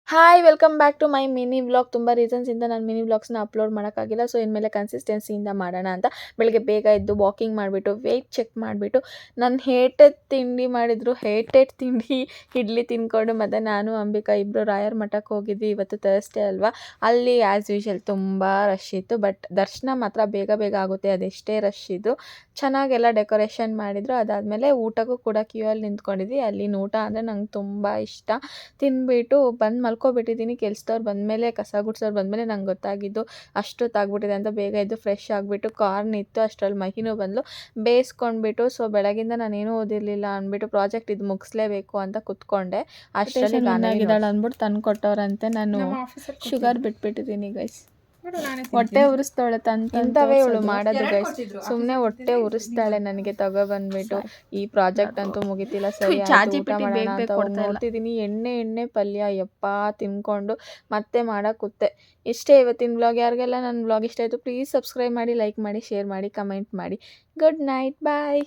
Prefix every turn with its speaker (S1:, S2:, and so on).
S1: Hi welcome back to my mini vlog. ತುಂಬ ರೀಸನ್ಸಿಂದ ನಾನು ಮಿನಿ ವ್ಲಾಗ್ಸ್ನ ಅಪ್ಲೋಡ್ ಮಾಡೋಕ್ಕಾಗಿಲ್ಲ. ಸೊ ಇನ್ಮೇಲೆ ಕನ್ಸಿಸ್ಟೆನ್ಸಿಯಿಂದ ಮಾಡೋಣ ಅಂತ ಬೆಳಗ್ಗೆ ಬೇಗ ಎದ್ದು ವಾಕಿಂಗ್ ಮಾಡಿಬಿಟ್ಟು ವೆಯ್ಟ್ ಚೆಕ್ ಮಾಡಿಬಿಟ್ಟು ನಾನು ಹೇಟೆಡ್ ತಿಂಡಿ ಮಾಡಿದ್ರು ಹೇಟೆಡ್ ತಿಂಡಿ ಇಡ್ಲಿ ತಿಂದ್ಕೊಂಡು ಮತ್ತು ನಾನು ಅಂಬಿಕಾ ಇಬ್ಬರು ರಾಯರ ಮಠಕ್ಕೆ ಹೋಗಿದ್ವಿ. ಇವತ್ತು ಥರ್ಸ್ಡೇ ಅಲ್ವಾ, ಅಲ್ಲಿ ಆ್ಯಸ್ ಯೂಶಲ್ ತುಂಬ ರಶ್ ಇತ್ತು. ಬಟ್ ದರ್ಶನ ಮಾತ್ರ ಬೇಗ ಬೇಗ ಆಗುತ್ತೆ, ಅದೆಷ್ಟೇ ರಶ್ ಇದ್ದು. ಚೆನ್ನಾಗೆಲ್ಲ ಡೆಕೋರೇಷನ್ ಮಾಡಿದರು. ಅದಾದಮೇಲೆ ಊಟಕ್ಕೂ ಕೂಡ ಕ್ಯೂ ಅಲ್ಲಿ ನಿಂತ್ಕೊಂಡಿದ್ವಿ. ಅಲ್ಲಿನ ಊಟ ಅಂದರೆ ನಂಗೆ ತುಂಬ ಇಷ್ಟ. ತಿಂದ್ಬಿಟ್ಟು ಬಂದು ಮಲ್ಕೊಬಿಟ್ಟಿದ್ದೀನಿ. ಕೆಲ್ಸದವ್ರು ಬಂದಮೇಲೆ, ಕಸ ಗುಡ್ಸೋರು ಬಂದಮೇಲೆ ನಂಗೆ ಗೊತ್ತಾಗಿದ್ದು ಅಷ್ಟೊತ್ತಾಗ್ಬಿಟ್ಟಿದೆ ಅಂತ. ಬೇಗ ಎದ್ದು ಫ್ರೆಶ್ ಆಗಿಬಿಟ್ಟು ಕಾರ್ನ್ ಇತ್ತು, ಅಷ್ಟರಲ್ಲಿ ಮಹಿನೂ ಬಂದಳು. ಬೇಯಿಸ್ಕೊಂಡ್ಬಿಟ್ಟು ಸೊ ಬೆಳಗಿಂದ ನಾನೇನೂ ಓದಿರಲಿಲ್ಲ ಅಂದ್ಬಿಟ್ಟು ಪ್ರಾಜೆಕ್ಟ್ ಇದು ಮುಗಿಸ್ಲೇಬೇಕು ಅಂತ ಕುತ್ಕೊಂಡೆ. ಅಷ್ಟರಲ್ಲಿ ಆಗಿದ್ದಾಳೆ ಅಂದ್ಬಿಟ್ಟು ತಂದು ಕೊಟ್ಟವ್ರಂತೆ. ನಾನು ಶುಗರ್ ಬಿಟ್ಬಿಟ್ಟಿದ್ದೀನಿ ಗೈಸ್. ಹೊಟ್ಟೆ ಉರಿಸ್ತಾಳೆ ಇಂಥವೇ ಇವಳು ಮಾಡೋದು ಗೈಸ್. ಸುಮ್ಮನೆ ಹೊಟ್ಟೆ ಉರಿಸ್ತಾಳೆ ನನಗೆ ತಗೊಬಂದ್ಬಿಟ್ಟು. ಈ ಪ್ರಾಜೆಕ್ಟ್ ಅಂತೂ ಮುಗಿತಿಲ್ಲ, ಸರಿ ಊಟ ಮಾಡೋಣ ಅಂತ ನೋಡ್ತಿದ್ದೀನಿ. ಎಣ್ಣೆ ಪಲ್ಯ ಯಪ್ಪ ತಿನ್ಕೊಂಡು ಮತ್ತೆ ಮಾಡಕ್ಕೆ ಇಷ್ಟೇ ಇವತ್ತಿನ ವ್ಲಾಗ್. ಯಾರಿಗೆಲ್ಲ ನನ್ನ ವ್ಲಾಗ್ ಇಷ್ಟ ಆಯಿತು ಪ್ಲೀಸ್ ಸಬ್ಸ್ಕ್ರೈಬ್ ಮಾಡಿ, ಲೈಕ್ ಮಾಡಿ, ಶೇರ್ ಮಾಡಿ, ಕಮೆಂಟ್ ಮಾಡಿ. ಗುಡ್ ನೈಟ್, ಬಾಯ್.